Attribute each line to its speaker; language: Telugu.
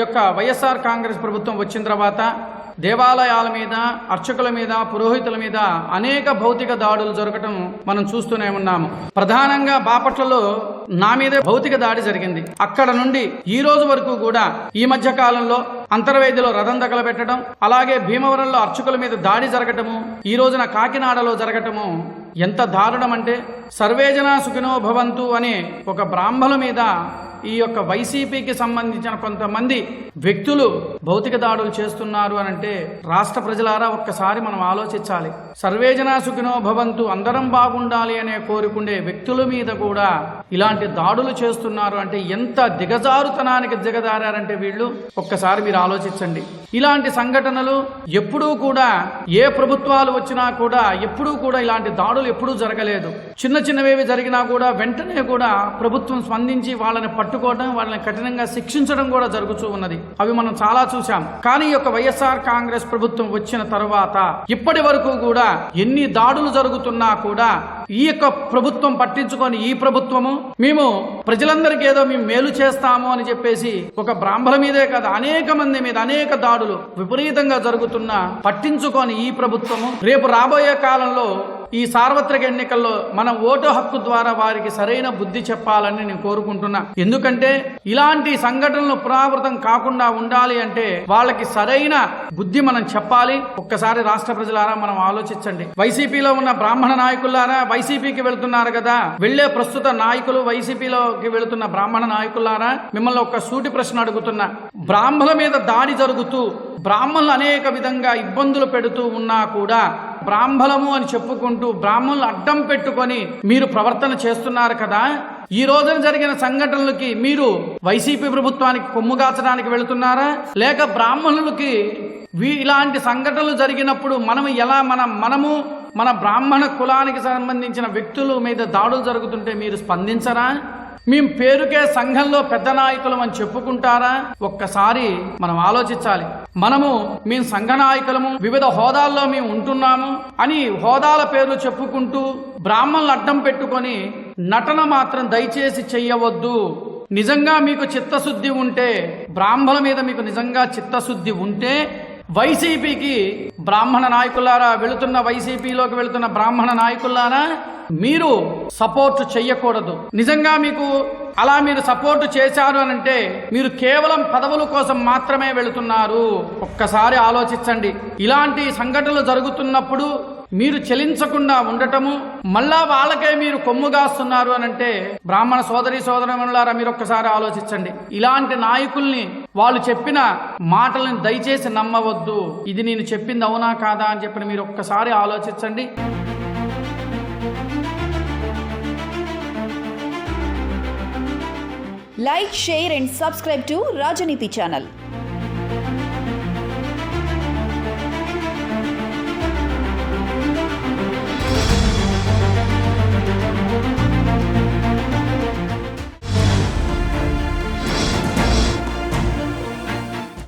Speaker 1: యొక్క వైఎస్ఆర్ కాంగ్రెస్ ప్రభుత్వం వచ్చిన తర్వాత దేవాలయాల మీద, అర్చకుల మీద, పురోహితుల మీద అనేక భౌతిక దాడులు జరగటం మనం చూస్తూనే ఉన్నాము. ప్రధానంగా బాపట్లలో నా మీదే భౌతిక దాడి జరిగింది. అక్కడ నుండి ఈ రోజు వరకు కూడా ఈ మధ్య కాలంలో అంతర్వేదిలో రథం తగలబెట్టడం, అలాగే భీమవరంలో అర్చకుల మీద దాడి జరగటము, ఈ రోజున కాకినాడలో జరగటము ఎంత దారుణం అంటే, సర్వేజన సుఖినో భవంతు అనే ఒక బ్రాహ్మణుల మీద ఈ యొక్క వైసీపీకి సంబంధించిన కొంతమంది వ్యక్తులు భౌతిక దాడులు చేస్తున్నారు అని అంటే, రాష్ట్ర ప్రజలారా ఒక్కసారి మనం ఆలోచించాలి. సర్వేజన సుఖినో భవంతు, అందరం బాగుండాలి అనే కోరుకుండే వ్యక్తుల మీద కూడా ఇలాంటి దాడులు చేస్తున్నారు అంటే ఎంత దిగజారుతనానికి దిగజారంటే వీళ్ళు ఒక్కసారి మీరు ఆలోచించండి. ఇలాంటి సంఘటనలు ఎప్పుడూ కూడా ఏ ప్రభుత్వాలు వచ్చినా కూడా ఎప్పుడూ కూడా ఇలాంటి దాడులు ఎప్పుడూ జరగలేదు. చిన్న చిన్నవేవి జరిగినా కూడా వెంటనే కూడా ప్రభుత్వం స్పందించి వాళ్ళని పట్టుకోవడం, వాళ్ళని కఠినంగా శిక్షించడం కూడా జరుగుతూ ఉన్నది. అవి మనం చాలా చూసాం. కానీ ఈ యొక్క వైఎస్ఆర్ కాంగ్రెస్ ప్రభుత్వం వచ్చిన తర్వాత ఇప్పటి వరకు కూడా ఎన్ని దాడులు జరుగుతున్నా కూడా ఈ యొక్క ప్రభుత్వం పట్టించుకొని, ఈ ప్రభుత్వము మేము ప్రజలందరికీ ఏదో మేము మేలు చేస్తాము అని చెప్పేసి ఒక బ్రాహ్మణుల మీదే కాదు అనేక మంది మీద అనేక దాడులు విపరీతంగా జరుగుతున్నా పట్టించుకొని ఈ ప్రభుత్వము రేపు రాబోయే కాలంలో ఈ సార్వత్రిక ఎన్నికల్లో మన ఓటు హక్కు ద్వారా వారికి సరైన బుద్ధి చెప్పాలని నేను కోరుకుంటున్నా. ఎందుకంటే ఇలాంటి సంఘటనలు పునరావృతం కాకుండా ఉండాలి అంటే వాళ్ళకి సరైన బుద్ధి మనం చెప్పాలి. ఒక్కసారి రాష్ట్ర ప్రజలారా మనం ఆలోచించండి. వైసీపీలో ఉన్న బ్రాహ్మణ నాయకులారా, వైసీపీకి వెళుతున్నారు కదా, వెళ్లే ప్రస్తుత నాయకులు, వైసీపీలోకి వెళుతున్న బ్రాహ్మణ నాయకులారా, మిమ్మల్ని ఒక సూటి ప్రశ్న అడుగుతున్నా. బ్రాహ్మణుల మీద దాడి జరుగుతూ బ్రాహ్మణులు అనేక విధంగా ఇబ్బందులు పెడుతూ ఉన్నా కూడా బ్రాహ్మణము అని చెప్పుకుంటూ బ్రాహ్మణులు అడ్డం పెట్టుకొని మీరు ప్రవర్తన చేస్తున్నారు కదా. ఈ రోజున జరిగిన సంఘటనలకి మీరు వైసీపీ ప్రభుత్వానికి కొమ్ముగాచడానికి వెళుతున్నారా, లేక బ్రాహ్మణులకి ఇలాంటి సంఘటనలు జరిగినప్పుడు మనము మన బ్రాహ్మణ కులానికి సంబంధించిన వ్యక్తుల మీద దాడులు జరుగుతుంటే మీరు స్పందించరా? మేము పేరుకే సంఘంలో పెద్ద నాయకులం అని చెప్పుకుంటారా? ఒక్కసారి మనం ఆలోచించాలి. మేము సంఘ నాయకులము, వివిధ హోదాల్లో మేము ఉంటున్నాము అని హోదాల పేర్లు చెప్పుకుంటూ బ్రాహ్మణులు అడ్డం పెట్టుకొని నటన మాత్రం దయచేసి చెయ్యవద్దు. నిజంగా మీకు చిత్తశుద్ధి ఉంటే, బ్రాహ్మణుల మీద మీకు నిజంగా చిత్తశుద్ధి ఉంటే వైసీపీకి బ్రాహ్మణ నాయకులారా, వైసీపీలోకి వెళుతున్న బ్రాహ్మణ నాయకులారా, మీరు సపోర్ట్ చెయ్యకూడదు. నిజంగా మీకు అలా మీరు సపోర్ట్ చేశారు అనంటే మీరు కేవలం పదవుల కోసం మాత్రమే వెళుతున్నారు. ఒక్కసారి ఆలోచించండి. ఇలాంటి సంఘటనలు జరుగుతున్నప్పుడు మీరు చెలించకుండా ఉండటము, మళ్ళా వాళ్ళకే మీరు కొమ్ముగాస్తున్నారు అనంటే బ్రాహ్మణ సోదరీమణులారా మీరు ఒక్కసారి ఆలోచించండి. ఇలాంటి నాయకుల్ని వాళ్ళు చెప్పిన మాటలను దయచేసి నమ్మవద్దు. ఇది నేను చెప్పింది అవునా కాదా అని చెప్పి మీరు ఒక్కసారి ఆలోచించండి.
Speaker 2: Like, share and subscribe to Rajaniti channel.